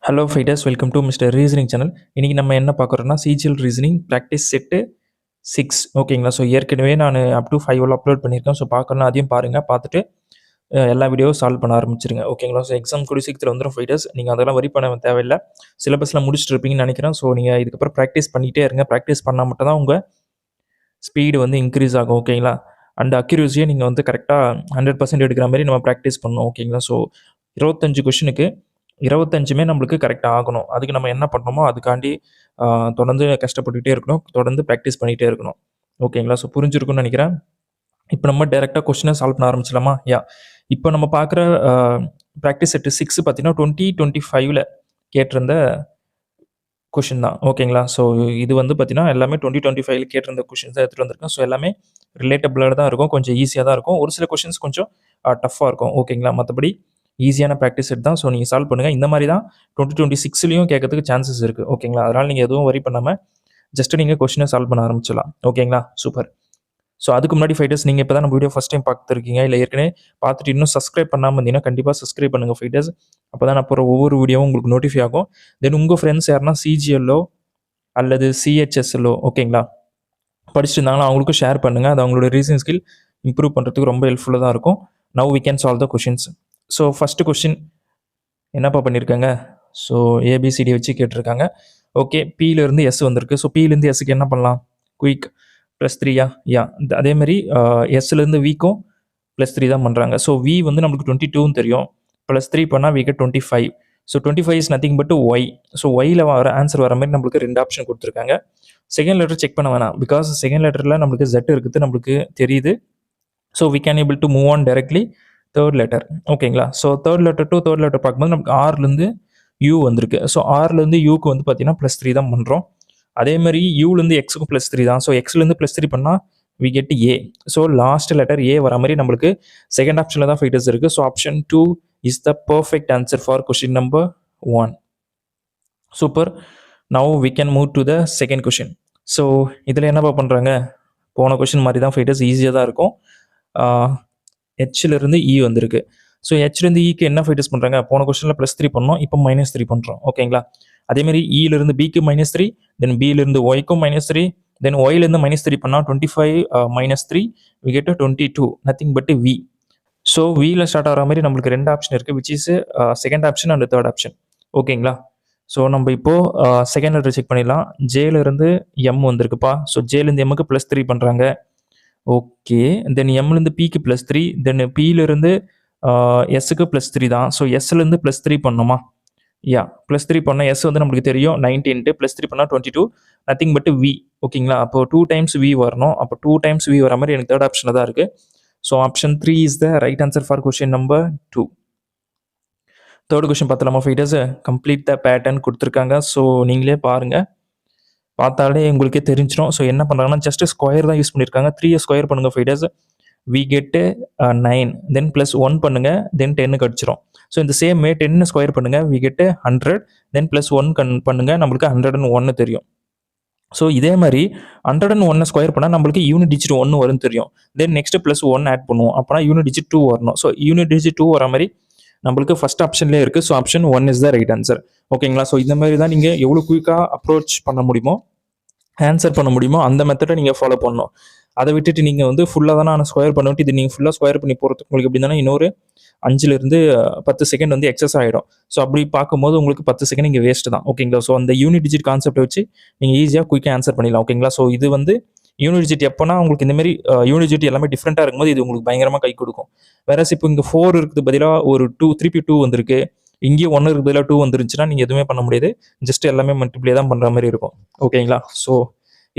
Hello fighters, welcome to mister reasoning channel. இன்றைக்கி நம்ம என்ன பார்க்குறோன்னா சிஜிஎல் ரீசனிங் ப்ராக்டிஸ் செட்டு 6 ஓகேங்களா. ஸோ ஏற்கனவே நான் அப் டு 5 அப்லோட் பண்ணியிருக்கேன். ஸோ பார்க்கணும் அதையும் பாருங்கள். பார்த்துட்டு எல்லா வீடியோவும் சால்வ் பண்ண ஆரம்பிச்சிருங்க ஓகேங்களா. ஸோ எக்ஸாம் கூடி சீக்கிரத்தில் வந்துடும் ஃபைட்டர்ஸ். நீங்கள் அதெல்லாம் வரி பண்ண தேவையில்லை. சிலபஸில் முடிச்சுட்டு இருப்பீங்கன்னு நினைக்கிறேன். ஸோ நீங்கள் இதுக்கப்புறம் ப்ராக்டிஸ் பண்ணிகிட்டே இருங்க. ப்ராக்டிஸ் பண்ணால் மட்டும் தான் உங்கள் ஸ்பீடு வந்து இன்க்ரீஸ் ஆகும் ஓகேங்களா. அண்ட் அக்யூரஸியை நீங்கள் வந்து கரெக்டாக 100% எடுக்கிற மாதிரி நம்ம ப்ராக்டிஸ் பண்ணணும் ஓகேங்களா. ஸோ 25 கொஷனுக்கு 25மே நம்மளுக்கு கரெக்டாக ஆகணும். அதுக்கு நம்ம என்ன பண்ணணுமோ அதுக்காண்டி தொடர்ந்து கஷ்டப்பட்டுக்கிட்டே இருக்கணும். தொடர்ந்து ப்ராக்டிஸ் பண்ணிகிட்டே இருக்கணும் ஓகேங்களா. ஸோ புரிஞ்சிருக்குன்னு நினைக்கிறேன். இப்போ நம்ம டேரெக்டாக கொஸ்டினை சால்வ் பண்ண ஆரம்பிச்சிடலாமா? இப்போ நம்ம பார்க்குற ப்ராக்டிஸ் செட்டு 6 பார்த்தீங்கன்னா 2025 கேட்டிருந்த கொஷின் தான் ஓகேங்களா. ஸோ இது வந்து பார்த்தீங்கன்னா எல்லாமே 2025 கேட்டிருந்த கொஷின்ஸ் தான் எடுத்துகிட்டு வந்திருக்கேன். ஸோ எல்லாமே ரிலேட்டபிளாக தான் இருக்கும். கொஞ்சம் ஈஸியாக தான் இருக்கும். ஒரு சில கொஷின்ஸ் கொஞ்சம் டஃப்பாக இருக்கும் ஓகேங்களா. மற்றபடி ஈஸியான ப்ராக்டிஸ் செட் தான். ஸோ நீங்கள் சால்வ் பண்ணுங்கள். இந்த மாதிரி தான் 2026லையும் கேட்கறதுக்கு சான்சஸ் இருக்குது ஓகேங்களா. அதனால் நீங்கள் எதுவும் வரி பண்ணாமல் ஜஸ்ட்டு நீங்கள் கொஷினை சால்வ் பண்ண ஆரம்பிச்சிடலாம் ஓகேங்களா. சூப்பர். ஸோ அதுக்கு முன்னாடி ஃபைட்டர்ஸ், நீங்கள் இப்போ தான் நம்ம வீடியோ ஃபஸ்ட் டைம் பார்த்துருக்கீங்க, இல்லை ஏற்கனவே பார்த்துட்டு இன்னும் சப்ஸ்கிரைப் பண்ணாமல் இருந்தீங்கன்னா கண்டிப்பாக சப்ஸ்கிரைப் பண்ணுங்கள் ஃபைட்டர்ஸ். அப்போ தான் நான் போகிற ஒவ்வொரு வீடியோவும் உங்களுக்கு நோட்டிஃபை ஆகும். தென் உங்கள் ஃப்ரெண்ட்ஸ் யாருன்னா சிஜிஎல்லோ அல்லது சிஹெச்எஸ்எல்லோ ஓகேங்களா படிச்சுட்டு இருந்தாங்கன்னா அவங்களுக்கும் ஷேர் பண்ணுங்கள். அது அவங்களோட ரீசனிங் ஸ்கில் இம்ப்ரூவ் பண்ணுறதுக்கு ரொம்ப ஹெல்ப்ஃபுல்லாக தான் இருக்கும். Now we can solve the questions. So first question என்னப்பா பண்ணியிருக்காங்க? ஸோ ஏபிசிடி வச்சு கேட்டிருக்காங்க. ஓகே, பியிலேருந்து எஸ் வந்திருக்கு. ஸோ பியிலேருந்து எஸ்ஸுக்கு என்ன பண்ணலாம்? குயிக் +3 அதேமாதிரி எஸ்லேருந்து விக்கும் +3 தான் பண்ணுறாங்க. ஸோ வி வந்து நம்மளுக்கு 22ன்னு தெரியும். +3 பண்ணால் we get 25. So 25 is nothing but Y. So ஒயில் வர ஆன்சர் வர மாதிரி நம்மளுக்கு 2 ஆப்ஷன் கொடுத்துருக்காங்க. செகண்ட் லெட்டர் செக் பண்ண வேணாம். பிகாஸ் செகண்ட் லெட்டரில் நம்மளுக்கு Z இருக்குது நம்மளுக்கு தெரியுது. So we can able to move on directly third letter ஓகேங்களா. So third letter to third letter பார்க்கும்போது நமக்கு ஆர்லேருந்து யூ வந்திருக்கு. ஸோ ஆர்லேருந்து யூக்கு வந்து பார்த்தீங்கன்னா +3 தான் பண்ணுறோம். அதேமாதிரி யூலேருந்து எக்ஸுக்கும் +3 தான். ஸோ எக்ஸ்லேருந்து +3 பண்ணால் we get A. So last letter A வர மாதிரி நம்மளுக்கு செகண்ட் ஆப்ஷனில் தான் ஃபைட்டர்ஸ் இருக்குது. So option 2 is the perfect answer for question number 1. Super. Now we can move to the second question. So இதில் என்னப்பா பண்ணுறாங்க? போன கொஷின் மாதிரி தான் ஃபைட்டர்ஸ், ஈஸியாக தான் இருக்கும். ஹெச்லேருந்து இ வந்திருக்கு. ஸோ ஹெச்லேருந்து இக்கு என்ன ஃபைட்டர்ஸ் பண்ணுறாங்க? போன கொஸ்டினில் +3 பண்ணோம், இப்போ -3 பண்ணுறோம் ஓகேங்களா. அதேமாதிரி இலேருந்து பிக்கு -3, தென் பிலேருந்து ஒய்க்கும் -3, தென் ஒய்லேருந்து -3 பண்ணால் 25 -3 we get 22, nothing but V. So வியில் ஸ்டார்ட் ஆகிற மாதிரி நம்மளுக்கு 2 ஆப்ஷன் இருக்குது, which is second option and third option ஓகேங்களா. ஸோ நம்ம இப்போது செகண்ட் லெட்டர் செக் பண்ணிடலாம். ஜேலேருந்து எம் வந்திருக்குப்பா. ஸோ ஜேலேருந்து எம்முக்கு +3 பண்ணுறாங்க. ஓகே, தென் எம்லேருந்து பிக்கு +3, தென் பியிலேருந்து எஸ்ஸுக்கு +3 தான். ஸோ எஸ்லேருந்து +3 பண்ணோமா? +3 பண்ணால் எஸ் வந்து நம்மளுக்கு தெரியும் 19, +3 பண்ணால் 22, நத்திங் பட் வி ஓகேங்களா. அப்போ 2 டைம்ஸ் வி வரணும். அப்போ 2 டைம்ஸ் வி வர மாதிரி எனக்கு தேர்ட் ஆப்ஷனில் தான் இருக்குது. So option 3 is the right answer for question number 2. Third question பார்த்தலாமா ஃபைட்டர்ஸ்? கம்ப்ளீட் த பேட்டர்ன் கொடுத்துருக்காங்க. ஸோ நீங்களே பாருங்கள், பார்த்தாலே உங்களுக்கே தெரிஞ்சிடும். ஸோ என்ன பண்ணுறாங்கன்னா ஜஸ்ட் ஸ்கொயர் தான் யூஸ் பண்ணியிருக்காங்க. 3 ஸ்கொயர் பண்ணுங்கள் ஃபைட்டர்ஸ், வி கெட்டு 9, தென் +1 பண்ணுங்கள், தென் 10க்கு அடிச்சிடும். ஸோ இந்த சேம் 10 ஸ்கொயர் பண்ணுங்கள், வி கெட்டு 100, தென் +1 பண்ணுங்கள், நம்மளுக்கு 101 தெரியும். ஸோ இதே மாதிரி 101 ஸ்கொயர் பண்ணால் நம்மளுக்கு யூனிட் டிஜிட் 1 வரும்னு தெரியும். தென் நெக்ஸ்ட் +1 ஆட் பண்ணுவோம், அப்போனா யூனிட் டிஜிட் 2 வரணும். ஸோ யூனிட் டிஜிட் 2 வர மாதிரி நம்மளுக்கு ஃபஸ்ட் ஆப்ஷன்லேயே இருக்குது. So option 1 is the right answer ஓகேங்களா. ஸோ இந்த மாதிரி தான் நீங்கள் எவ்வளோ குயிக்காக அப்ரோச் பண்ண முடியுமோ, ஆன்சர் பண்ண முடியுமோ அந்த மெத்தடை நீங்கள் ஃபாலோ பண்ணணும். அதை விட்டுட்டு நீங்கள் வந்து ஃபுல்லாக தானே நான் ஸ்கொயர் பண்ணிவிட்டு இது நீங்கள் ஃபுல்லாக ஸ்கொயர் பண்ணி போகிறதுக்கு உங்களுக்கு எப்படி தானே இன்னொரு 5லேருந்து 10 செகண்ட் வந்து எக்ஸஸ் ஆகிடும். ஸோ அப்படி பார்க்கும்போது உங்களுக்கு 10 செகண்ட் இங்கே வேஸ்ட்டு தான் ஓகேங்களா. ஸோ அந்த யூனிட் டிஜிட் கான்செப்டை வச்சு நீங்கள் ஈஸியாக குயிக்காக ஆன்சர் பண்ணிடலாம் ஓகேங்களா. ஸோ இது வந்து யூனிட் டிஜிட் எப்போனா உங்களுக்கு இந்தமாரி யூனிட் டிஜிட் எல்லாமே டிஃப்ரெண்ட்டாக இருக்கும்போது இது உங்களுக்கு பயங்கரமாக கை கொடுக்கும். வேற இப்போ இங்கே 4 இருக்குது பதிலாக ஒரு 2 திருப்பி 2 வந்திருக்கு, இங்கேயும் 1 இருக்குது பதிலாக 2 வந்துருந்துச்சுன்னா நீங்கள் எதுவுமே பண்ண முடியாது. ஜஸ்ட் எல்லாமே மல்டிப்ளே தான் பண்ணுற மாதிரி இருக்கும் ஓகேங்களா. ஸோ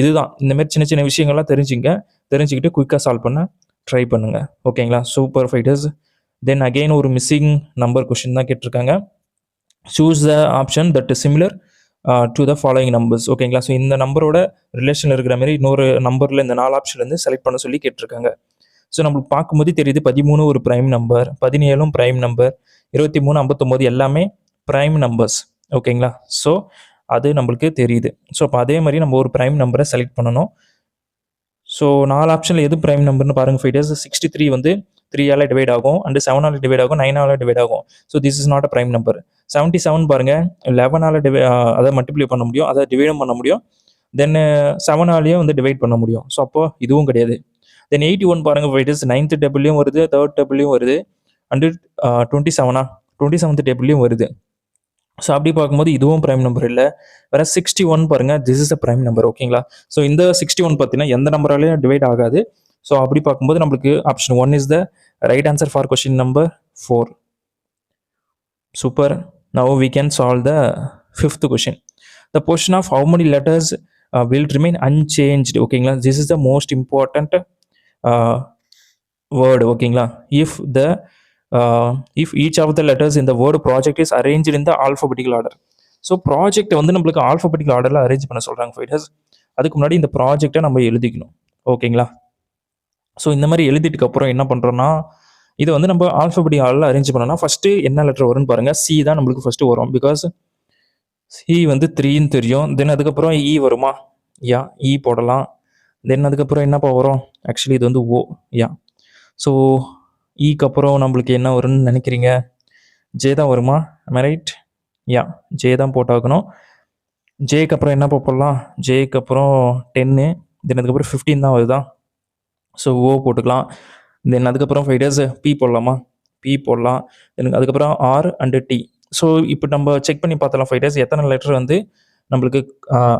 இதுதான், இந்தமாரி சின்ன சின்ன விஷயங்கள்லாம் தெரிஞ்சுக்கிட்டு குயிக்காக சால்வ் பண்ண ட்ரை பண்ணுங்கள் ஓகேங்களா. Super fighters. தென் அகெயின் ஒரு மிஸ்ஸிங் நம்பர் கொஷின் தான் கேட்டிருக்காங்க. Choose the option that is similar to the following numbers ஓகேங்களா. ஸோ இந்த நம்பரோட ரிலேஷன் இருக்கிற மாதிரி இன்னொரு நம்பரில் இந்த 4 ஆப்ஷன்லேருந்து செலக்ட் பண்ண சொல்லி கேட்டிருக்காங்க. ஸோ நம்மளுக்கு பார்க்கும்போது தெரியுது 13 ஒரு ப்ரைம் நம்பர், 17 ப்ரைம் நம்பர், 23, 59 எல்லாமே ப்ரைம் நம்பர்ஸ் ஓகேங்களா. ஸோ அது நம்மளுக்கு தெரியுது. ஸோ அப்போ அதே மாதிரி நம்ம ஒரு ப்ரைம் நம்பரை செலக்ட் பண்ணணும். ஸோ 4 ஆப்ஷனில் எது ப்ரைம் நம்பர்னு பாருங்கள் ஃபைட்டர்ஸ். 63 வந்து 3ஆல் டிவைட் ஆகும் அண்ட் 7ஆல் டிவைட் ஆகும் 9ஆல் டிவைட் ஆகும். So this is not a prime number. 77 பாருங்க 11ஆல் அதை மல்டிப்ளை பண்ண முடியும், அதை டிவைடும் பண்ண முடியும், தென் 7ஆலேயும் வந்து டிவைட் பண்ண முடியும். ஸோ அப்போ இதுவும் கிடையாது. தென் 81 பாருங்க இட் இஸ் 9th டேபிள்லையும் வருது, 3rd டேபிள்லையும் வருது, அண்டு 27th டேபிள்லையும் வருது. ஸோ அப்படி பார்க்கும்போது இதுவும் ப்ரைம் நம்பர் இல்லை. வேற 61 பாருங்க this is a prime number. ஓகேங்களா? ஸோ இந்த 61 பார்த்தீங்கன்னா எந்த நம்பராலையும் டிவைட் ஆகாது. ஸோ அப்படி பார்க்கும்போது நம்மளுக்கு option 1 is the right answer for question number 4. Super. Now we can solve the 5th question. The position of how many letters will remain unchanged. ஓகேங்களா? This is the most important word. ஓகேங்களா? if each of the letters in the word project is arranged in the alphabetical order. So project வந்து நம்மளுக்கு alphabetical ஆர்டரில் arrange பண்ண சொல்கிறாங்க fighters. அதுக்கு முன்னாடி இந்த ப்ராஜெக்டை நம்ம எழுதிக்கணும். ஓகேங்களா? ஸோ இந்த மாதிரி எழுதிட்டுக்கு அப்புறம் என்ன பண்ணுறோன்னா இதை வந்து நம்ம ஆல்ஃபபெட்டிக் ஆர்டரில் அரேஞ்ச் பண்ணோம்னா ஃபஸ்ட்டு என்ன லெட்டர் வரும்னு பாருங்கள். சி தான் நம்மளுக்கு ஃபஸ்ட்டு வரும், பிகாஸ் சி வந்து 3ன்னு தெரியும். தென் அதுக்கப்புறம் இ வருமா? யா, இ போடலாம். தென் அதுக்கப்புறம் என்னப்பா வரும்? ஆக்சுவலி இது வந்து ஓ. யா, ஸோ ஈக்கு அப்புறம் நம்மளுக்கு என்ன வரும்னு நினைக்கிறீங்க? ஜே தான் வருமா? ரைட். யா, ஜே தான் போட்டாக்கணும். ஜேக்கு அப்புறம் என்ன போடலாம்? ஜேக்கு அப்புறம் 10, தென் அதுக்கப்புறம் 15 தான் வருதா? ஸோ ஓ போட்டுக்கலாம். தென் அதுக்கப்புறம் 5 டேஸ் பி போடலாமா? பி போடலாம். தென் அதுக்கப்புறம் ஆர் அண்டு டி. ஸோ இப்போ நம்ம செக் பண்ணி பார்த்தலாம் 5 டேஸ் எத்தனை லெட்டர் வந்து நம்மளுக்கு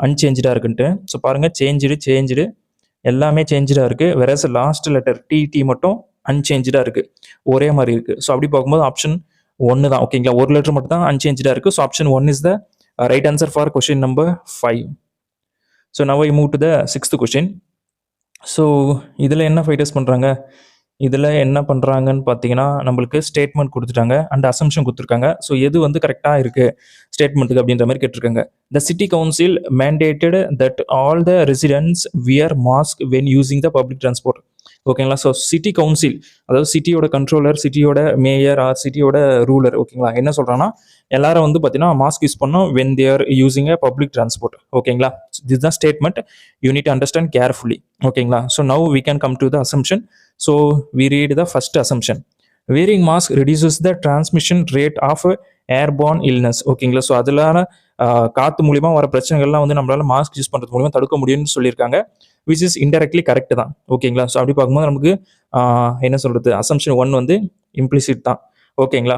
அன்சேஞ்சாக இருக்குன்ட்டு. ஸோ பாருங்கள், சேஞ்சுடு எல்லாமே சேஞ்சாக இருக்குது. வேறஸ் லாஸ்ட் லெட்டர் டி மட்டும் அன்சேஞ்சாக இருக்குது, ஒரே மாதிரி இருக்குது. ஸோ அப்படி பார்க்கும்போது ஆப்ஷன் 1 தான். ஓகேங்களா? ஒரு லெட்டர் மட்டும் தான் அன்சேஞ்சாக இருக்குது. So option 1 is the right answer for question number 5. So now I move to the 6th question. So இதில் என்ன ஃபைட்டர்ஸ் பண்ணுறாங்க? இதில் என்ன பண்ணுறாங்கன்னு பார்த்தீங்கன்னா நம்மளுக்கு ஸ்டேட்மெண்ட் கொடுத்துட்டாங்க அண்ட் அசம்ஷன் கொடுத்துருக்காங்க. ஸோ எது வந்து கரெக்டாக இருக்குது ஸ்டேட்மெண்ட்டுக்கு அப்படின்ற மாதிரி கேட்டிருக்காங்க. The city council mandated that all the residents wear mask when using the public transport. ஓகேங்களா? ஸோ சிட்டி கவுன்சில், அதாவது சிட்டியோட கண்ட்ரோலர், சிட்டியோட மேயர் ஆர் சிட்டியோட ரூலர், ஓகேங்களா, என்ன சொல்கிறாங்கன்னா எல்லாரும் வந்து பார்த்தீங்கன்னா மாஸ்க் யூஸ் பண்ணோம் when they're using a public transport. ஓகேங்களா? திஸ் தான் statement, you need to understand carefully. ஓகேங்களா? So now we can come to the assumption. So we read the first assumption. wearing mask reduces the transmission rate of airborne illness. ஓகேங்களா? So அதில் காற்று மூலிமா வர பிரச்சனைகள்லாம் வந்து நம்மளால மாஸ்க் யூஸ் பண்ணுறது மூலிமா தடுக்க முடியும்னு சொல்லியிருக்காங்க, விச் இஸ் இன்டெரக்ட்லி கரெக்ட் தான். ஓகேங்களா? ஸோ அப்படி பார்க்கும்போது நமக்கு என்ன சொல்கிறது, அசம்ஷன் 1 வந்து இம்ப்ளிசிட் தான். ஓகேங்களா?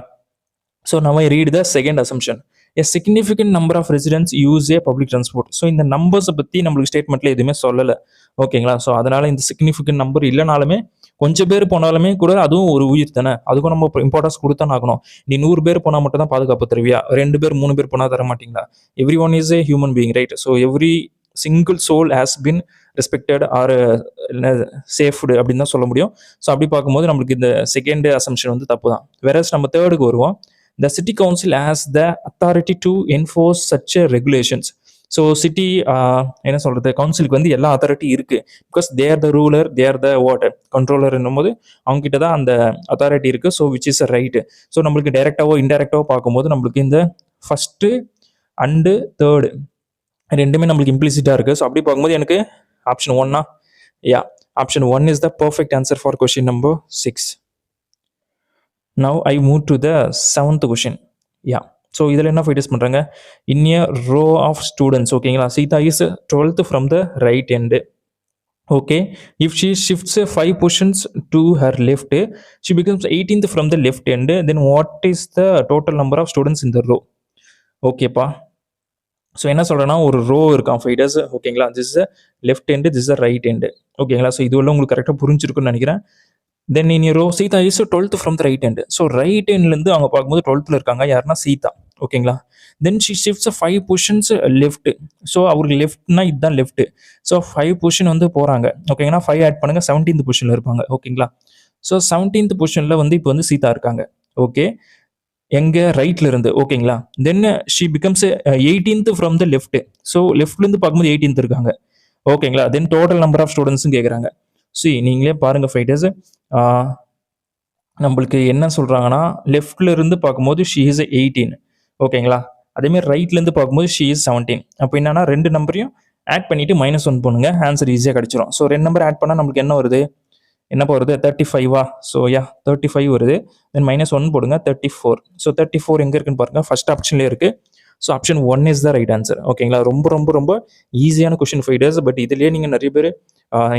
ஸோ நம்ம read the second assumption. A significant number of residents use a public transport. So இந்த நம்பர்ஸை பற்றி நம்மளுக்கு ஸ்டேட்மெண்ட்டில் எதுவுமே சொல்லலை. ஓகேங்களா? ஸோ அதனால் இந்த சிக்னிஃபிகண்ட் நம்பர் இல்லைனாலுமே கொஞ்சம் பேர் போனாலுமே கூட அதுவும் ஒரு உயிர் தானே, அதுக்கும் நம்ம இம்பார்ட்டன்ஸ் கொடுத்தானே ஆகணும். நீ 100 பேர் போனால் மட்டும் தான் பாதுகாப்பு தருவியா? 2 பேர் 3 பேர் போனால் தர மாட்டீங்களா? Every one is a human being, right? So every single soul has been respected or saved அப்படின்னு தான் சொல்ல முடியும். ஸோ அப்படி பார்க்கும்போது நம்மளுக்கு இந்த செகண்ட் அசம்ஷன் வந்து தப்பு தான். வேறஸ் நம்ம தேர்டுக்கு வருவோம். The city council has the authority to enforce such regulations. So city என்ன சொல்கிறது, கவுன்சிலுக்கு வந்து எல்லா அத்தாரிட்டி இருக்குது, because they're the ruler, they're the water controller என்னும்போது அவங்ககிட்ட தான் அந்த அத்தாரிட்டி இருக்குது. So which is a right. So நம்மளுக்கு டைரெக்டாவோ இன்டெரக்டாவோ பார்க்கும்போது நம்மளுக்கு இந்த ஃபஸ்ட்டு அண்டு தேர்டு ரெண்டுமே நம்மளுக்கு இம்ப்ளிசிட்டாக இருக்குது. ஸோ அப்படி பார்க்கும்போது எனக்கு option 1 yeah, option 1 is the perfect answer for question number 6. Now I move to the 7th question. Yeah. So இதில் என்ன ஃபைட்டர்ஸ் பண்ணுறாங்க? In a row of students. ஓகேங்களா? Sita is 12th from the right end. Okay, if she shifts 5 positions to her left, she becomes 18th from the left end. Then what is the total number of students in the row? ஓகேப்பா, so என்ன சொல்கிறேன்னா ஒரு row இருக்கான் fighters. ஓகேங்களா? This is left end, this is right end. ஓகேங்களா? So இது உங்களுக்கு கரெக்டாக புரிஞ்சிருக்குன்னு நினைக்கிறேன். Then in row Sita is 12th from the right end. So right எண்ட்லேருந்து அவங்க பார்க்கும்போது 12th இருக்காங்க, யாருன்னா சீதா. ஓகேங்களா? Then she shifts 5 positions left. So அவருக்கு லெஃப்ட்னா இதுதான் லெஃப்ட். ஸோ 5 பொசிஷன் வந்து போகிறாங்க. ஓகேங்களா? 5 ஆட் பண்ணுங்கள், 17th பொசிஷனில் இருப்பாங்க. ஓகேங்களா? ஸோ 17th பொசிஷனில் வந்து இப்போ வந்து சீதா இருக்காங்க. ஓகே, எங்கே ரைட்ல இருந்து. ஓகேங்களா? Then she becomes 18th from the left. So லெஃப்ட்லேருந்து பார்க்கும்போது 18th இருக்காங்க. ஓகேங்களா? தென் டோட்டல் நம்பர் ஆஃப் ஸ்டூடெண்ட்ஸும் கேட்குறாங்க. ஸோ நீங்களே பாருங்கள் ஃபைட்டர்ஸ், நம்மளுக்கு என்ன சொல்கிறாங்கன்னா லெஃப்டில் இருந்து பார்க்கும்போது ஷி இஸ் 18. ஓகேங்களா? அதேமாதிரி ரைட்லேருந்து பார்க்கும்போது ஷி இஸ் 17. அப்போ என்னன்னா 2 நம்பரையும் ஆட் பண்ணிவிட்டு -1 பண்ணுங்க, ஆன்சர் ஈஸியாக கிடச்சிரும். ஸோ 2 நம்பர் ஆட் பண்ணால் நம்மளுக்கு என்ன வருது? என்னப்பா வருது 35வா? ஸோ யா 35 வருது. தென் -1 போடுங்க 34. ஸோ 34 எங்கே இருக்குன்னு பாருங்கள், ஃபர்ஸ்ட் ஆப்ஷன்லேயே இருக்குது. So option 1 is the right answer. ஓகேங்களா, ரொம்ப ரொம்ப ரொம்ப ஈஸியான கொஷின் ஃபைடர்ஸ். பட் இதுலேயே நீங்கள் நிறைய பேர்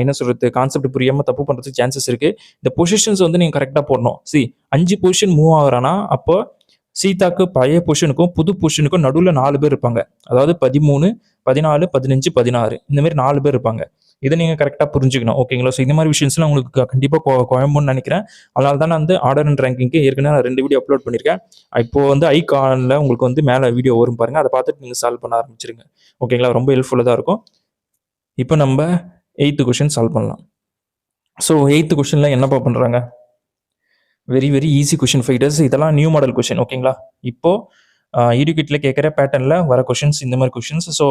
என்ன சொல்கிறது, கான்செப்ட் புரியாமல் தப்பு பண்ணுறதுக்கு சான்சஸ் இருக்குது. இந்த பொசிஷன்ஸ் வந்து நீங்கள் கரெக்டாக போடணும். 5 பொசிஷன் மூவ் ஆகுறான்னா அப்போ சீதாக்கு பழைய பொசிஷனுக்கும் புது பொசிஷனுக்கும் நடுவில் 4 பேர் இருப்பாங்க. அதாவது 13, 14, 15, 16 இந்த மாதிரி 4 பேர் இருப்பாங்க. இதை நீங்கள் கரெக்டாக புரிஞ்சுக்கணும். ஓகேங்களா, ஸோ இந்த மாதிரி விஷயம்ஸ்லாம் உங்களுக்கு கண்டிப்பாக குழம்புன்னு நினைக்கிறேன். அதனால தான் நான் வந்து ஆர்டர் அண்ட் ரேங்கிங்க்கு ஏற்கனவே நான் 2 வீடியோ அப்லோட் பண்ணியிருக்கேன். இப்போ வந்து ஐகானில் உங்களுக்கு வந்து மேலே வீடியோ வரும் பாருங்கள், அதை பார்த்துட்டு நீங்கள் சால்வ் பண்ண ஆரம்பிச்சிருங்க. ஓகேங்களா, ரொம்ப ஹெல்ப்ஃபுல்லாக தான் இருக்கும். இப்போ நம்ம 8th கொஷின் சால்வ் பண்ணலாம். ஸோ 8th கொஷினில் என்னப்பா பண்ணுறாங்க, வெரி வெரி ஈஸி கொஷின் ஃபைடர்ஸ். இதெல்லாம் நியூ மாடல் கொஷின். ஓகேங்களா, இப்போது ஈடுகிட்டில் கேட்குற பேட்டர்னில் வர கொஷின்ஸ் இந்த மாதிரி கொஷின்ஸ். ஸோ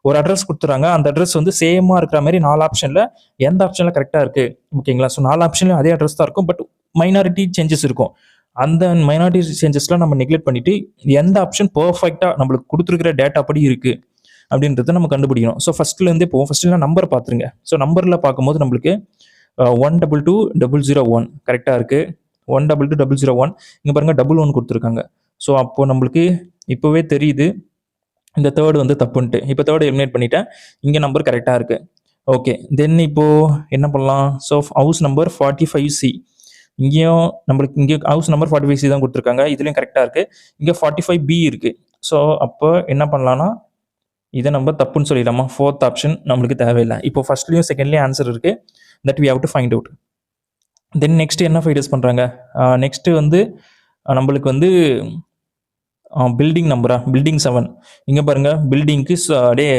ஒரு அட்ரஸ் கொடுத்துறாங்க, அந்த அட்ரஸ் வந்து சேமாக இருக்கிற மாதிரி 4 ஆப்ஷனில் எந்த ஆப்ஷனில் கரெக்டாக இருக்குது. ஓகேங்களா, ஸோ 4 ஆப்ஷன்லையும் அதே அட்ரஸ் தான் இருக்கும், பட் மைனாரிட்டி சேஞ்சஸ் இருக்கும். அந்த மைனாரிட்டி சேஞ்சஸ்லாம் நம்ம நெக்லெக்ட் பண்ணிவிட்டு எந்த ஆப்ஷன் பர்ஃபெக்டாக நம்மளுக்கு கொடுத்துருக்கிற டேட்டா படி இருக்குது அப்படின்றத நம்ம கண்டுபிடிக்கணும். ஸோ ஃபஸ்ட்லேருந்தே போவோம். ஃபஸ்ட்டுலாம் நம்பர் பார்த்துருங்க. ஸோ நம்பரில் பார்க்கும்போது நம்மளுக்கு 122,001 கரெக்டாக இருக்குது. 122,001 இங்கே பாருங்கள், 11 கொடுத்துருக்காங்க. ஸோ அப்போது நம்மளுக்கு இப்போவே தெரியுது இந்த தேர்டு வந்து தப்புன்ட்டு. இப்போ தேர்டு எலிமினேட் பண்ணிட்டேன், இங்கே நம்பர் கரெக்டாக இருக்குது. ஓகே, தென் இப்போது என்ன பண்ணலாம்? ஸோ ஹவுஸ் நம்பர் 45C, இங்கேயும் நம்மளுக்கு இங்கே ஹவுஸ் நம்பர் 45C தான் கொடுத்துருக்காங்க, இதுலேயும் கரெக்டாக இருக்குது. இங்கே 45B இருக்குது. ஸோ அப்போ என்ன பண்ணலான்னா இதை நம்ம தப்புன்னு சொல்லிடலாமா? 4th ஆப்ஷன் நம்மளுக்கு தேவையில்லை. இப்போ ஃபர்ஸ்ட்லேயும் செகண்ட்லேயும் ஆன்சர் இருக்குது, that we have to find out. Then next என்ன ஃபைடர்ஸ் பண்ணுறாங்க, நெக்ஸ்ட்டு வந்து நம்மளுக்கு வந்து பில்டிங் நம்பரா, பில்டிங் 7 இங்கே பாருங்கள், பில்டிங்க்கு அப்படியே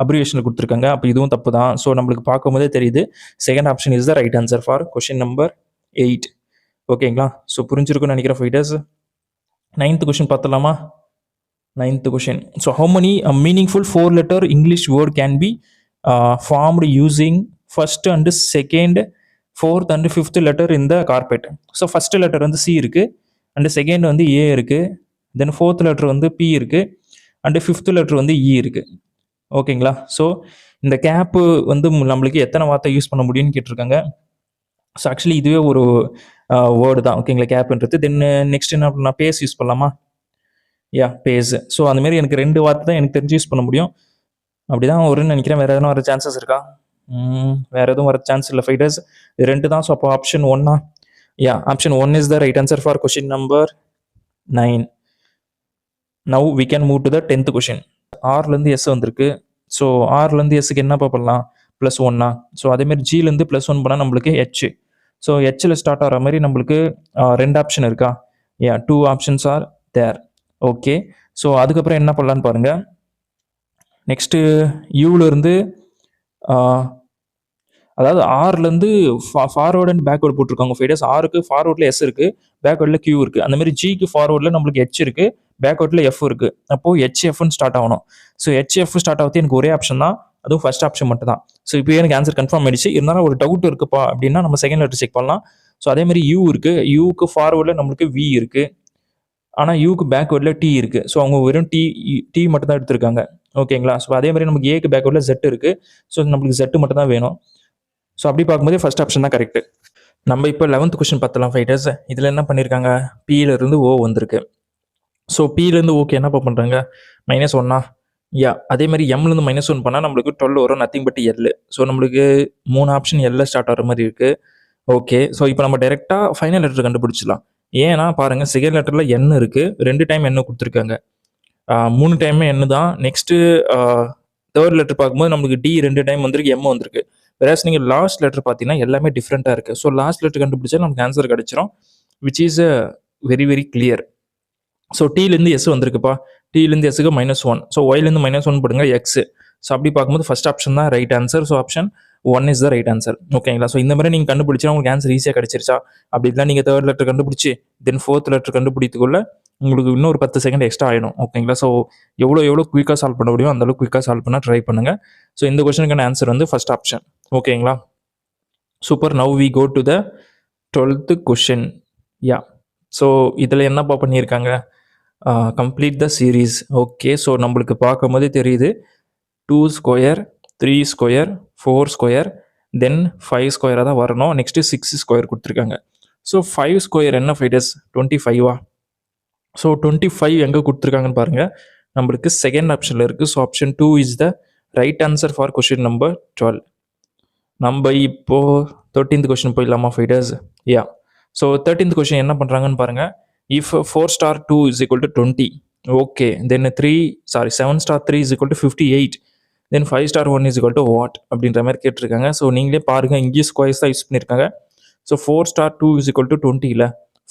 அப்ரிவேஷனில் கொடுத்துருக்காங்க. அப்போ இதுவும் தப்பு தான். ஸோ நம்மளுக்கு பார்க்கும்போதே தெரியுது second option is the right answer for question number 8. ஓகேங்களா, ஸோ புரிஞ்சிருக்குன்னு நினைக்கிற ஃபைடர்ஸ். 9th கொஷின் பார்த்துலாமா? 9th question. So how many meaningful 4-letter English word can be formed using first and second, 4th and 5th letter in the carpet. So first letter வந்து C இருக்குது, and second வந்து A இருக்குது, then 4th letter வந்து P இருக்குது, and 5th letter வந்து E இருக்குது. ஓகேங்களா, so இந்த கேப்பு வந்து நம்மளுக்கு எத்தனை வார்த்தை யூஸ் பண்ண முடியும்னு கேட்டிருக்காங்க. ஸோ ஆக்சுவலி இதுவே ஒரு வேர்டு தான். ஓகேங்களா, கேப்புன்றது. தென் நெக்ஸ்ட் என்ன பண்ணலாம், பேஸ் யூஸ் பண்ணலாமா? யா, பேஸ். ஸோ அந்தமாரி எனக்கு 2 வார்த்தை தான் எனக்கு தெரிஞ்சு யூஸ் பண்ண முடியும். அப்படி தான் வரும்னு நினைக்கிறேன். வேறு எதனா வர சான்சஸ் இருக்கா? வேறு எதுவும் வர சான்ஸ் இல்லை ஃபைடர்ஸ், இது 2 தான். ஸோ அப்போ option 1 yeah, option 1 is the right answer for question number 9. Now we can move to the 10th question. ஆர்லேருந்து எஸ் வந்திருக்கு. ஸோ ஆர்லேருந்து எஸ்ஸுக்கு என்னப்பா பண்ணலாம்? +1. ஸோ அதேமாரி ஜிலேருந்து +1 பண்ணால் நம்மளுக்கு ஹெச். ஸோ ஹெச்சில் ஸ்டார்ட் ஆகிற மாதிரி நம்மளுக்கு 2 ஆப்ஷன் இருக்கா? Yeah, 2 options are there. Okay, so அதுக்கப்புறம் என்ன பண்ணலான்னு பாருங்கள். நெக்ஸ்ட்டு யூலேருந்து அதாவது ஆர்லேருந்து ஃபார்வர்டு அண்ட் பேக்வேர்டு போட்டிருக்காங்க ஃபைடர்ஸ். ஆருக்கு ஃபார்வர்டில் எஸ் இருக்குது, பேக்வேர்டில் கியூ இருக்குது. அந்தமாதிரி ஜிக்கு ஃபார்வர்டில் நம்மளுக்கு ஹெச் இருக்குது, பேக்வேர்டில் எஃப் இருக்குது. அப்போது ஹெச்எஃப்னு ஸ்டார்ட் ஆகணும். ஸோ ஹெச்எஃப் ஸ்டார்ட் ஆகுது எனக்கு ஒரே ஆப்ஷன் தான், அதுவும் ஃபர்ஸ்ட் ஆப்ஷன் மட்டும் தான். ஸோ இப்போ எனக்கு ஆன்சர் கன்ஃபார்ம் ஆயிடுச்சு. இருந்தாலும் ஒரு டவுட் இருக்குப்பா அப்படின்னா நம்ம செகண்ட் லெட்டர் செக் பண்ணலாம். ஸோ அதேமாதிரி யூ இருக்குது, யூக்கு ஃபார்வர்டில் நம்மளுக்கு வி இருக்குது, ஆனால் யூக்கு பேக்வேர்டில் டி இருக்குது. ஸோ அவங்க வெறும் டி மட்டும் தான் எடுத்திருக்காங்க. ஓகேங்களா, ஸோ அதே மாதிரி நமக்கு ஏக்கு பேக்வேர்டில் ஜெட் இருக்குது. ஸோ நம்மளுக்கு ஜெட்டு மட்டும் தான் வேணும். ஸோ அப்படி பார்க்கும்போது ஃபர்ஸ்ட் ஆப்ஷன் தான் கரெக்டு. நம்ம இப்போ 11th கொஷின் பார்த்தலாம் ஃபைட்டர்ஸ். இதில் என்ன பண்ணியிருக்காங்க, பியிலேருந்து ஓ வந்திருக்கு. ஸோ பியிலேருந்து ஓகே என்னப்பா பண்ணுறாங்க, -1. யா, அதே மாதிரி எம்லேருந்து -1 பண்ணால் நம்மளுக்கு 12 வரும், நத்திங் பட் எல். ஸோ நம்மளுக்கு 3 ஆப்ஷன் எல்ல ஸ்டார்ட் ஆகிற மாதிரி இருக்குது. ஓகே, ஸோ இப்போ நம்ம டேரெக்டாக ஃபைனல் லெட்டர் கண்டுபிடிச்சிடலாம். ஏன்னா பாருங்கள், செகண்ட் லெட்டரில் என் இருக்குது, 2 டைம் என்ன கொடுத்துருக்காங்க, 3 டைமே என்ன தான். நெக்ஸ்ட்டு தேர்ட் லெட்டர் பார்க்கும்போது நம்மளுக்கு டி 2 டைம் வந்திருக்கு, எம் வந்திருக்கு. வேற நீங்கள் லாஸ்ட் லெட்டர் பார்த்தீங்கன்னா எல்லாமே டிஃப்ரெண்ட்டாக இருக்குது. ஸோ லாஸ்ட் லெட்டர் கண்டுபிடிச்சா நமக்கு ஆன்சர் கிடச்சிரும், which is very very clear. So டீலேருந்து எஸ் வந்திருக்குப்பா, டீலேருந்து எஸ்ஸுக்கு -1. ஸோ ஒய்லேருந்து -1 போடுங்க, எக்ஸ். ஸோ அப்படி பார்க்கும்போது ஃபர்ஸ்ட் ஆப்ஷன் தான் right answer. So option 1 is the right answer. ஓகேங்களா, ஸோ இந்த மாதிரி நீங்கள் கண்டுபிடிச்சா உங்களுக்கு ஆன்சர் ஈஸியாக கிடச்சிருச்சா? அப்படி இல்லை நீங்கள் தேர்ட் லெட்டர் கண்டுபிடிச்சி தென் 4th லெட்டர் கண்டுபிடித்துக்குள்ள உங்களுக்கு இன்னொரு 10 செகண்ட் எக்ஸ்ட்ரா ஆகிடும். ஓகேங்களா, ஸோ எவ்வளோ குயிக்காக சால்வ் பண்ண முடியும் அந்தளவுக்கு குயிக்காக சால்வ் பண்ண ட்ரை பண்ணுங்கள். ஸோ இந்த கொஸ்டினுக்கான ஆன்சர் வந்து ஃபர்ஸ்ட் ஆப்ஷன். ஓகேங்களா, super. Now we go to the 12th question. Yeah, so இதில் என்னப்பா பண்ணியிருக்காங்க, complete the series. Okay, so நம்மளுக்கு பார்க்கும் போதே தெரியுது 2 ஸ்கொயர், 3 ஸ்கொயர், 4 ஸ்கொயர், தென் 5 ஸ்கொயராக தான் வரணும். நெக்ஸ்ட்டு 6 ஸ்கொயர் கொடுத்துருக்காங்க. ஸோ 5 ஸ்கொயர் என்ன ஃபைட்டர்ஸ் 25வா? ஸோ 25 எங்கே கொடுத்துருக்காங்கன்னு பாருங்கள். நம்மளுக்கு செகண்ட் ஆப்ஷனில் இருக்குது. So option 2 is the right answer for question number 12. நம்ம இப்போது 13th கொஷின் போயிடலாமா ஃபைட்டர்ஸ்? யா. ஸோ 13th கொஷின் என்ன பண்ணுறாங்கன்னு பாருங்கள். If 4 star 2 is equal to 20, okay, then 7 star 3 is equal to 58, then 5 star 1 is equal to what அப்படின்ற மாதிரி கேட்டிருக்காங்க. So நீங்களே பாருங்கள், இங்கேயும் ஸ்கொயர்ஸ் தான் யூஸ் பண்ணியிருக்காங்க. So 4 star 2 is equal to 20ல்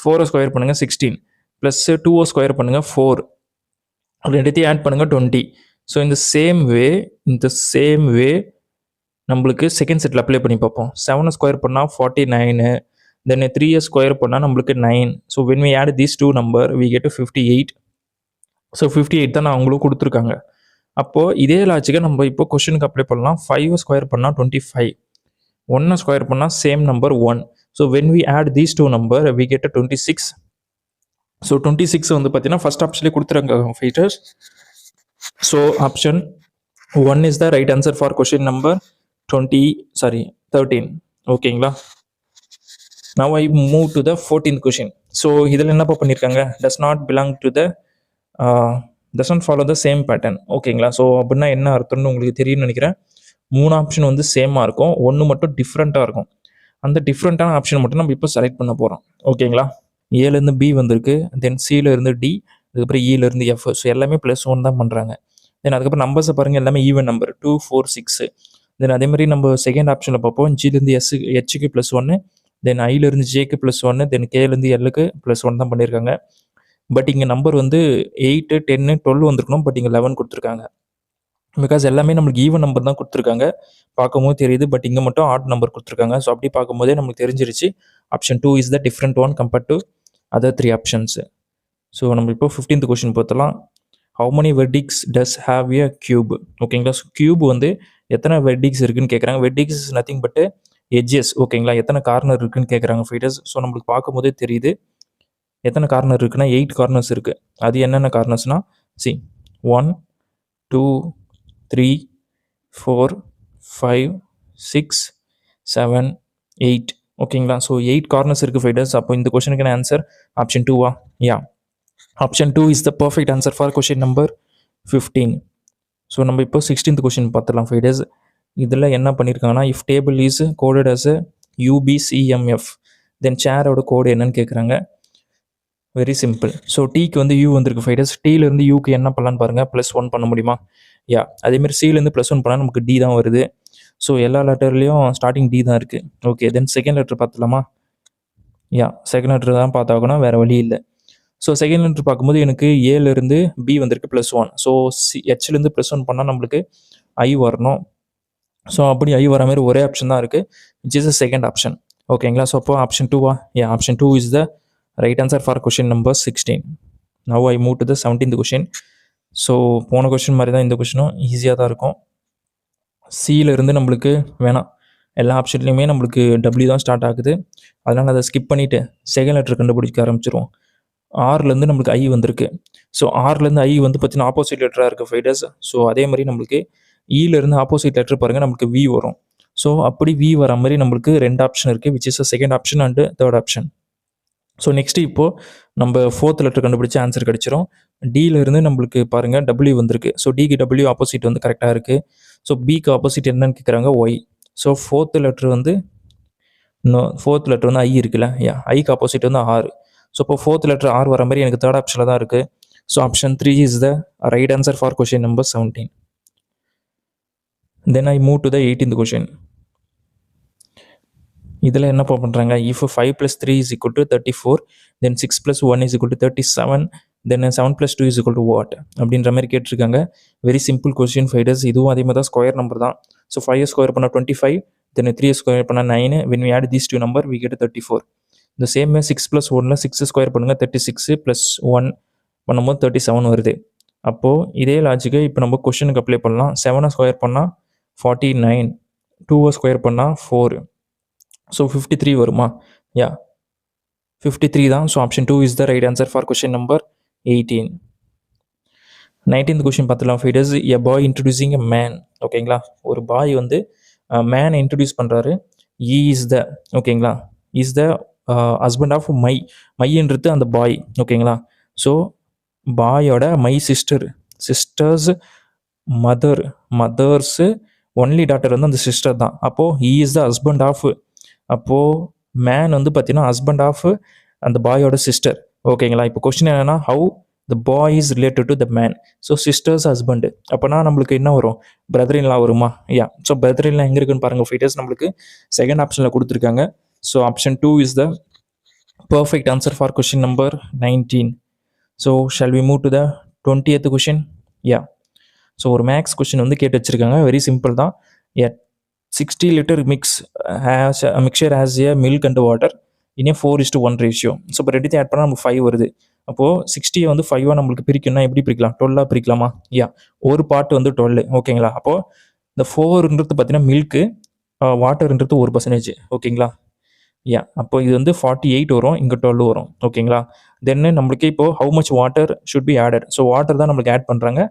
4 ஸ்கொயர் பண்ணுங்கள் 16, ப்ளஸ் 2 ஸ்கொயர் பண்ணுங்கள் 4, ரெண்டுத்தையும் ஆட் பண்ணுங்கள் 20. ஸோ இந்த சேம் வே நம்மளுக்கு செகண்ட் செட்டில் அப்ளை பண்ணி பார்ப்போம். 7 ஸ்கொயர் பண்ணால் 49, தென் 3 ஸ்கொயர் பண்ணால் நம்மளுக்கு 9. So when we add these 2 number we get 58. So 58 தான் நான் அவங்களும் கொடுத்துருக்காங்க. அப்போது இதே லாஜிக்கை நம்ம இப்போ கொஷனுக்கு அப்ளை பண்ணலாம். 5 ஸ்கொயர் பண்ணால் 25, 1 ஸ்கொயர் பண்ணால் same number 1. So when we add these 2 number we get 26. So 26 வந்து பார்த்தீங்கன்னா ஃபர்ஸ்ட் ஆப்ஷன்லேயே கொடுத்துருக்காங்க fighters. So option 1 is the right answer for question number 13. ஓகேங்களா? Now I move to the 14th question. So இதில் என்னப்பா பண்ணியிருக்காங்க, does not follow the same pattern. ஓகேங்களா? So அப்படின்னா என்ன அர்த்தம்னு உங்களுக்கு தெரியும்னு நினைக்கிறேன். 3 ஆப்ஷன் வந்து சேமாக இருக்கும், 1 மட்டும் டிஃப்ரெண்ட்டாக இருக்கும். அந்த டிஃப்ரெண்ட்டான ஆப்ஷன் மட்டும் நம்ம இப்போ செலக்ட் பண்ண போகிறோம். ஓகேங்களா? ஏலேருந்து பி வந்திருக்கு, தென் சியிலேருந்து டி, அதுக்கப்புறம் இலேருந்து எஃப். ஸோ எல்லாமே +1 தான் பண்ணுறாங்க. தென் அதுக்கப்புறம் நம்பர்ஸை பாருங்கள், எல்லாமே ஈவன் நம்பர் 2, 4, 6. தென் அதே மாதிரி நம்ம செகண்ட் ஆப்ஷனில் பார்ப்போம். ஜிலேருந்து ஹெச்சுக்கு +1, தென் ஐலேருந்து ஜேக்கு +1, தென் கேலேருந்து எல்லுக்கு +1 தான் பண்ணியிருக்காங்க. பட் இங்கே நம்பர் வந்து 8, 10, 12 வந்திருக்கணும். பட் இங்கே 11 கொடுத்துருக்காங்க. பிகாஸ் எல்லாமே நம்மளுக்கு ஈவன் நம்பர் தான் கொடுத்துருக்காங்க, பார்க்கும்போது தெரியுது. பட் இங்கே மட்டும் ஆட் நம்பர் கொடுத்துருக்காங்க. ஸோ அப்படி பார்க்கும்போதே நம்மளுக்கு தெரிஞ்சிருச்சு option 2 is the different one compared to other 3 options. So நம்ம இப்போ 15th கொஷின் பார்த்தலாம். How many vertices does have a cube? ஓகேங்களா? ஸோ கியூப் வந்து எத்தனை வெர்டிக்ஸ் இருக்குன்னு கேட்குறாங்க. Vertices is nothing but edges. ஓகேங்களா? எத்தனை கார்னர் இருக்குன்னு கேட்குறாங்க ஃபைட்டர்ஸ். ஸோ நம்மளுக்கு பார்க்கும்போதே தெரியுது எத்தனை கார்னர் இருக்குன்னா 8 கார்னர்ஸ் இருக்குது. அது என்னென்ன கார்னர்ஸ்னால் 1, 2, 3, 4, 5, 6, 7, 8. ஓகேங்களா? ஸோ 8 கார்னர்ஸ் இருக்குது ஃபைட்டர்ஸ். அப்போ இந்த கொஷனுக்கான ஆன்சர் ஆப்ஷன் 2வா? Yeah, option 2 is the perfect answer for question number 15. So நம்ம இப்போ 16th கொஷின் பார்த்துலாம் ஃபைட்டர்ஸ். இதில் என்ன பண்ணியிருக்காங்கன்னா, if table is coded as UBCMF, then சேரோட கோடு என்னன்னு கேட்குறாங்க. Very simple. ஸோ டீக்கு வந்து யூ வந்திருக்கு ஃபைட்டர்ஸ். டீலேருந்து யூக்கு என்ன பண்ணலான்னு பாருங்கள், +1 பண்ண முடியுமா? யா. அதேமாதிரி சிலேருந்து +1 பண்ணால் நமக்கு டி தான் வருது. ஸோ எல்லா லெட்டர்லேயும் ஸ்டார்டிங் டி தான் இருக்குது. ஓகே, தென் செகண்ட் லெட்டர் பார்த்துலாமா? யா, செகண்ட் லெட்டர் தான் பார்த்தாக்கணும், வேறு வழி இல்லை. ஸோ செகண்ட் லெட்டர் பார்க்கும்போது எனக்கு ஏலேருந்து பி வந்திருக்கு +1. ஸோ ஹெச்லேருந்து +1 பண்ணால் நம்மளுக்கு ஐ வரணும். ஸோ அப்படி ஐ வர மாதிரி ஒரே ஆப்ஷன் தான் இருக்குது, which is the second option. ஓகேங்களா? ஸோ அப்போ ஆப்ஷன் 2வா? Yeah, option 2 is the right answer for question number 16. Now I move to the 17th question. So போன கொஷின் மாதிரி தான் இந்த கொஷினும் ஈஸியாக தான் இருக்கும். சியிலேருந்து நம்மளுக்கு வேணாம், எல்லா ஆப்ஷன்லேயுமே நம்மளுக்கு டபிள்யூ தான் ஸ்டார்ட் ஆகுது. அதனால் அதை ஸ்கிப் பண்ணிவிட்டு செகண்ட் லெட்டர் கண்டுபிடிக்க ஆரம்பிச்சிருவோம். ஆர்லேருந்து நம்மளுக்கு ஐ வந்திருக்கு. ஸோ ஆர்லேருந்து ஐ வந்து பார்த்தீங்கன்னா ஆப்போசிட் லெட்டராக இருக்குது ஃபைட்டர்ஸ். ஸோ அதே மாதிரி நம்மளுக்கு இலேருந்து ஆப்போசிட் லெட்டர் பாருங்கள், நம்மளுக்கு வி வரும். ஸோ அப்படி வி வர மாதிரி நம்மளுக்கு 2 ஆப்ஷன் இருக்குது, which is a second option and third option. So next இப்போது நம்ம 4th லெட்டர் கண்டுபிடிச்சி ஆன்சர் கிடச்சிரும். டியிலேருந்து நம்மளுக்கு பாருங்கள் டபிள்யூ வந்திருக்கு. ஸோ டிக்கு டபிள்யூ ஆப்போசிட் வந்து கரெக்டாக இருக்குது. ஸோ பிக்கு ஆப்போசிட் என்னன்னு கேட்குறாங்க, ஒய். ஸோ 4th லெட்டர் வந்து ஐ இருக்குல்ல, யா, ஐக்கு ஆப்போசிட் வந்து ஆர். ஸோ இப்போ 4th லெட்டர் ஆர் வர மாதிரி எனக்கு தேர்ட் ஆப்ஷனில் தான் இருக்குது. So option 3 is the right answer for question number 17. Then I move to the 18th question. இதில் என்ன பண்ணுறாங்க, if 5 + 3 is equal to 34, then 6 + 1 is equal to 37, then 7 + 2 is equal to what அப்படின்ற மாதிரி கேட்டிருக்காங்க. Very simple question fighters. இதுவும் அதே மாதிரி தான், ஸ்கொயர் நம்பர் தான். ஸோ 5 ஸ்கொயர் பண்ணால் 25, தென் 3 ஸ்கொயர் பண்ணால் 9, when we add these 2 number we get 34. இந்த சேம் 6 + 1ல் 6 ஸ்கொயர் பண்ணுங்கள், 36 + 1 பண்ணும்போது 37 வருது. அப்போது இதே லாஜிக்கை இப்போ நம்ம கொஷனுக்கு அப்ளை பண்ணலாம். 7 ஸ்கொயர் பண்ணால் 49, 2 ஸ்கொயர் பண்ணால் 4, ஸோ 53 வருமா? யா, 53 தான். So option 2 is the right answer for question number 18. 19th question பார்த்துலாம் fighters. A boy introducing a man. ஓகேங்களா? ஒரு பாய் வந்து மேன் இன்ட்ரடியூஸ் பண்ணுறாரு. இஸ் த ஓகேங்களா, இஸ் த ஹஸ்பண்ட் ஆஃப் மைன்றது அந்த பாய் ஓகேங்களா. ஸோ பாயோட my sister's mother's only daughter வந்து அந்த சிஸ்டர் தான். அப்போது he is the husband of, அப்போது மேன் வந்து பார்த்தீங்கன்னா ஹஸ்பண்ட் ஆஃப் அந்த பாயோட சிஸ்டர் ஓகேங்களா. இப்போ கொஸ்டின் என்னன்னா how the boy is related to the man. So sisters husband, அப்போனா நம்மளுக்கு என்ன வரும், பிரதர் இன்லா வருமா. யா, ஸோ பிரதர் இன்லா எங்கே இருக்குன்னு பாருங்கள் ஃபைட்டர்ஸ், நம்மளுக்கு செகண்ட் ஆப்ஷனில் கொடுத்துருக்காங்க. So option 2 is the perfect answer for question number 19. So shall we move to the 20th question. Yeah, so ஒரு மேக்ஸ் கொஷின் வந்து கேட்டு வச்சுருக்காங்க. வெரி சிம்பிள் தான். 60 liter mixture has a milk and water in a 4:1 ratio. So இப்போ ரெண்டுத்தையும் add பண்ணால் நமக்கு 5 வருது. அப்போது 60 வந்து 5 நம்மளுக்கு பிரிக்கணும்னா எப்படி பிரிக்கலாம், 12 பிரிக்கலாமா. யா, ஒரு பார்ட் வந்து 12 ஓகேங்களா. அப்போது இந்த 4ன்றது பார்த்தீங்கன்னா மில்க்கு, வாட்டர்ன்றது 1% ஓகேங்களா. யா, அப்போ இது வந்து 48 வரும், இங்கே 12 வரும் ஓகேங்களா. தென்னு நம்மளுக்கு இப்போது how much water should be added. So water தான் நம்மளுக்கு ஆட் பண்ணுறாங்க,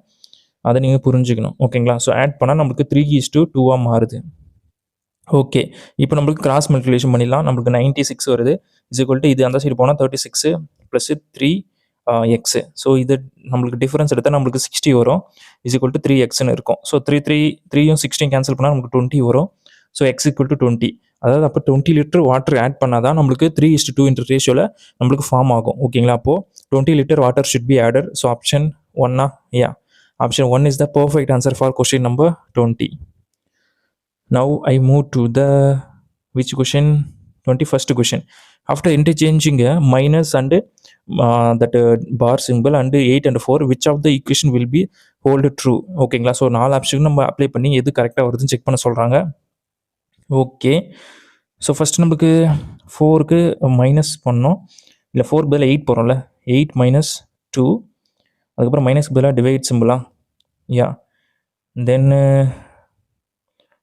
அதை நீங்கள் புரிஞ்சுக்கணும் ஓகேங்களா. ஸோ ஆட் பண்ணால் நம்மளுக்கு 3:2 மாறுது. ஓகே, இப்போ நம்மளுக்கு கிராஸ் மல்டிப்ளிகேஷன் பண்ணிடலாம். நம்மளுக்கு 96 வருது. இது அந்த சைடு போனால் 36 + 3x. ஸோ இது நம்மளுக்கு டிஃபரன்ஸ் எடுத்தால் நம்மளுக்கு 60 வரும். = 3xன்னு இருக்கும். ஸோ 3யும் 16 கேன்சல் பண்ணால் நமக்கு 20 வரும். So x = 20. அதாவது அப்போ 20 லிட்டர் வாட்டர் ஆட் பண்ணால் தான் நம்மளுக்கு 3:2 ரேஷியோவில் நம்மளுக்கு ஃபார்ம் ஆகும் ஓகேங்களா. அப்போது 20 liter water should be added. So option 1 yeah, option 1 is the perfect answer for question number 20. Now I move to the which question, 21st question. After interchanging a minus and that bar symbol and 8 and 4, which of the equation will be hold true? ஓகேங்களா. So 4 option நம்ம apply பண்ணி எது கரெக்டாக வருதுன்னு check பண்ண சொல்கிறாங்க. Okay, so first நமக்கு 4க்கு minus பண்ணோம், இல்லை 4 பதில் 8 போகிறோம்ல, 8 - 2, அதுக்கப்புறம் மைனஸ்க்கு பதிலாக டிவைட் சிம்பிளா. யா, தென்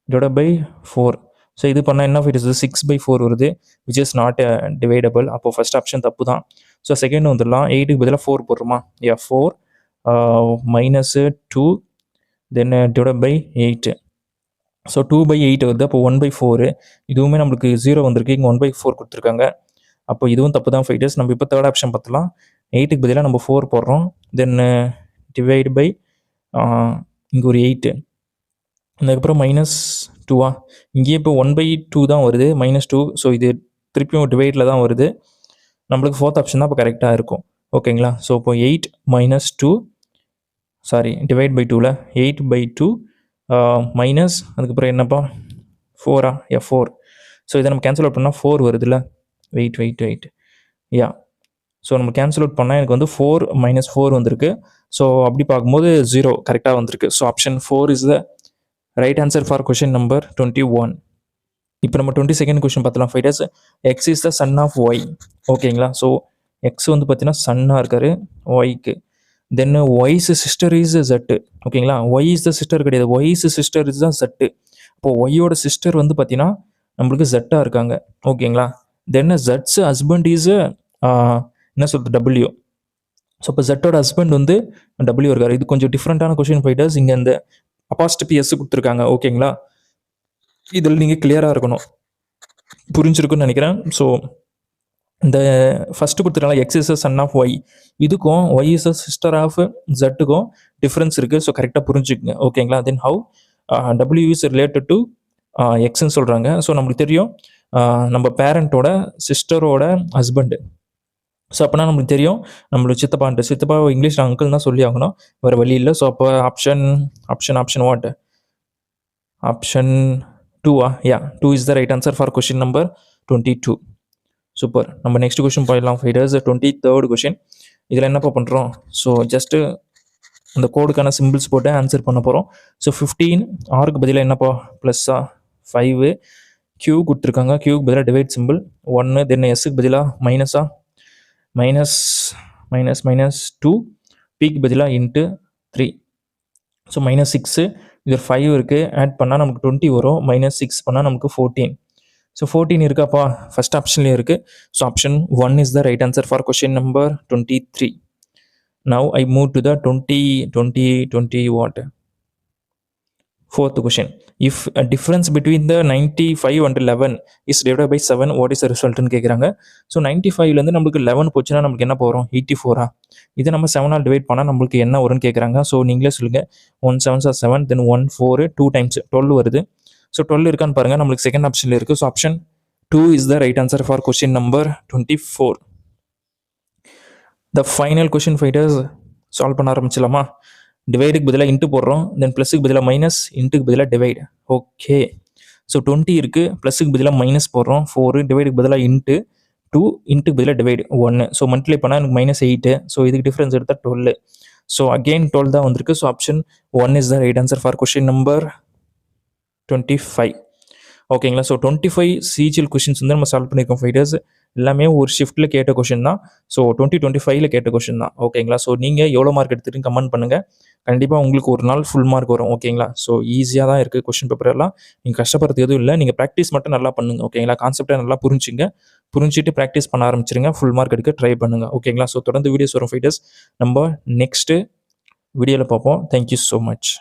டிவைட் பை 4. ஸோ இது பண்ணால் என்ன ஃபைட் இருக்குது, 6/4 வருது, விச் இஸ் நாட் டிவைடபிள். அப்போது ஃபஸ்ட் ஆப்ஷன் தப்பு தான். ஸோ செகண்ட் வந்துடலாம், 8க்கு பதிலாக 4 போடுறோமா. யா, 4 - 2 தென் டிவைட் பை 8. ஸோ 2/8 வருது. அப்போ 1/4. இதுவுமே நம்மளுக்கு 0 வந்திருக்கு, இங்கே 1/4 கொடுத்துருக்காங்க. அப்போ இதுவும் தப்பு தான் ஃபைட்டர்ஸ். நம்ம இப்போ தேர்ட் ஆப்ஷன் பார்த்துலாம். 8க்கு பதிலாக நம்ம 4 போடுறோம், தென் டிவைட் பை இங்கே ஒரு 8, அதுக்கப்புறம் -2. இங்கேயே இப்போ 1/2 தான் வருது, -2. ஸோ இது திருப்பியும் டிவைடில் தான் வருது. நம்மளுக்கு ஃபோர்த் ஆப்ஷன் தான் இப்போ கரெக்டாக இருக்கும் ஓகேங்களா. ஸோ இப்போ 8 - 2 சாரி டிவைட் பை 2ல் 8/2 மைனஸ் அதுக்கப்புறம் என்னப்பா 4 யா 4. ஸோ இதை நம்ம கேன்சல் அவுட் பண்ணால் 4 வருதுல்ல. வெயிட் யா, ஸோ நம்ம கேன்சல் அவுட் பண்ணால் எனக்கு வந்து 4 - 4 வந்திருக்கு. ஸோ அப்படி பார்க்கும்போது 0 கரெக்டாக வந்திருக்கு. So option 4 is the right answer for question number 21. இப்போ நம்ம 22nd கொஷின் பார்த்தலாம் fighters. X is the son of Y ஓகேங்களா. ஸோ எக்ஸ் வந்து பார்த்தீங்கன்னா சன்னாக இருக்காரு ஒய்க்கு. Then Y's sister is Z ஓகேங்களா. ஒய் இஸ் த சிஸ்டர் கிடையாது, ஒய்ஸ் சிஸ்டர் இஸ் தான் ஜெட்டு. இப்போ ஒய்யோட சிஸ்டர் வந்து பார்த்தீங்கன்னா நம்மளுக்கு ஜெட்டாக இருக்காங்க ஓகேங்களா. தென் ஜெட்ஸ் ஹஸ்பண்ட் இஸ் என்ன சொல்கிறது டபிள்யூ. ஸோ இப்போ ஜெட்டோட ஹஸ்பண்ட் வந்து டபிள்யூ இருக்காரு. இது கொஞ்சம் டிஃப்ரெண்ட்டான கொஷின் ஃபைட்டர்ஸ். இங்கே இந்த அப்பாஸ்டபி எஸ் கொடுத்துருக்காங்க ஓகேங்களா. இதில் நீங்கள் கிளியராக இருக்கணும், புரிஞ்சிருக்குன்னு நினைக்கிறேன். ஸோ இந்த ஃபஸ்ட்டு கொடுத்துருக்காங்க X is a son of Y, இதுக்கும் Y is a sister of ஜெட்டுக்கும் டிஃப்ரென்ஸ் இருக்குது. ஸோ கரெக்டாக புரிஞ்சுக்குங்க ஓகேங்களா. Then how W is related to எக்ஸ்ன்னு சொல்கிறாங்க. ஸோ நம்மளுக்கு தெரியும் நம்ம பேரண்ட்டோட சிஸ்டரோட ஹஸ்பண்டு. ஸோ அப்போனா நம்மளுக்கு தெரியும் நம்மளுக்கு சித்தப்பா இங்கிலீஷில் அங்கிள் தான் சொல்லி ஆகணும், வேறு வழி இல்லை. ஸோ அப்போ option what, option 2 yeah 2 is the right answer for question number 22. Super. நம்ம நெக்ஸ்ட் கொஷின் போயிடலாம் ஃபைட்டர்ஸ். 23rd question. இதில் என்னப்பா பண்ணுறோம், ஸோ ஜஸ்ட்டு அந்த கோடுக்கான சிம்பிள்ஸ் போட்டு ஆன்சர் பண்ண போகிறோம். ஸோ 15 ஆருக்கு பதிலாக என்னப்பா ப்ளஸ்ஸா 5, கியூ கொடுத்துருக்காங்க, கியூக்கு பதிலாக டிவைட் சிம்பிள் 1, தென் எஸ்ஸுக்கு பதிலாக மைனஸா -2, பிக்கு பதிலாக இன்ட்டு 3. ஸோ -6, இது 5 இருக்குது, ஆட் பண்ணால் நமக்கு 20 வரும், -6 பண்ணால் நமக்கு 14. ஸோ 14 இருக்காப்பா, ஃபஸ்ட் ஆப்ஷன்லேயே இருக்குது. So option 1 is the right answer for question number 23. Now I move to the 20 what Fourth question. If a difference between the 95 and 11 is divided by 7, what is the result ன்னு கேட்குறாங்க. So 95லேருந்து நம்மளுக்கு 11 போச்சுன்னா நம்மளுக்கு என்ன போகிறோம் 84 இதை நம்ம 7ஆல் divide பண்ணால் நம்மளுக்கு என்ன வரும்னு கேட்குறாங்க. ஸோ நீங்களே சொல்லுங்கள். 1 7s are 7, then 1 4 2 times 12 வருது. ஸோ 12 இருக்கான்னு பாருங்கள். நம்மளுக்கு செகண்ட் ஆப்ஷனில் இருக்குது. So option 2 is the right answer for question number 24. The final question fighters solve பண்ண ஆரம்பிச்சலாமா. டிவைடுக்கு பதிலாக இன்ட்டு போடுறோம், தென் ப்ளஸுக்கு பதிலாக மைனஸ், இன்ட்டுக்கு பதிலாக டிவைடு. ஓகே, ஸோ 20 இருக்குது, ப்ளஸுக்கு பதிலாக மைனஸ் போடுறோம் 4, டிவைடுக்கு பதிலாக இன்ட்டு 2, இன்ட்டுக்கு பதிலாக டிவைடு 1. ஸோ மல்டிப்ளை பண்ணால் எனக்கு -8. ஸோ இதுக்கு டிஃப்ரென்ஸ் எடுத்தால் 12. ஸோ அகெயின் 12 தான் வந்திருக்கு. So option 1 is the right answer for question number 25. ஓகேங்களா. ஸோ 25 சிஜிஎல் கொஷின்ஸ் வந்து நம்ம சால்வ் பண்ணியிருக்கோம் ஃபைட்டர்ஸ். எல்லாமே ஒரு ஷிஃப்ட்டில் கேட்ட கொஷின் தான். ஸோ 2025ல் கேட்ட கொஷின் தான். ஓகேங்களா. ஸோ நீங்கள் எவ்வளோ மார்க் எடுத்துகிட்டு கமெண்ட் பண்ணுங்கள். கண்டிப்பாக உங்களுக்கு ஒரு நாள் ஃபுல் மார்க் வரும். ஓகேங்களா. ஸோ ஈஸியாக தான் இருக்குது கொஷின் பேப்பர் எல்லாம். நீங்கள் கஷ்டப்படுறது எதுவும் இல்லை. நீங்கள் ப்ராக்டிஸ் மட்டும் நல்லா பண்ணுங்கள். ஓகேங்களா. கான்செப்டை நல்லா புரிஞ்சுட்டு ப்ராக்டிஸ் பண்ண ஆரம்பிச்சிருங்க. ஃபுல் மார்க் எடுக்க ட்ரை பண்ணுங்கள். ஓகேங்களா. ஸோ தொடர்ந்து வீடியோஸ் வரும் ஃபைட்டர்ஸ். நம்ம நெக்ஸ்ட்டு வீடியோவில் பார்ப்போம். Thank you so much.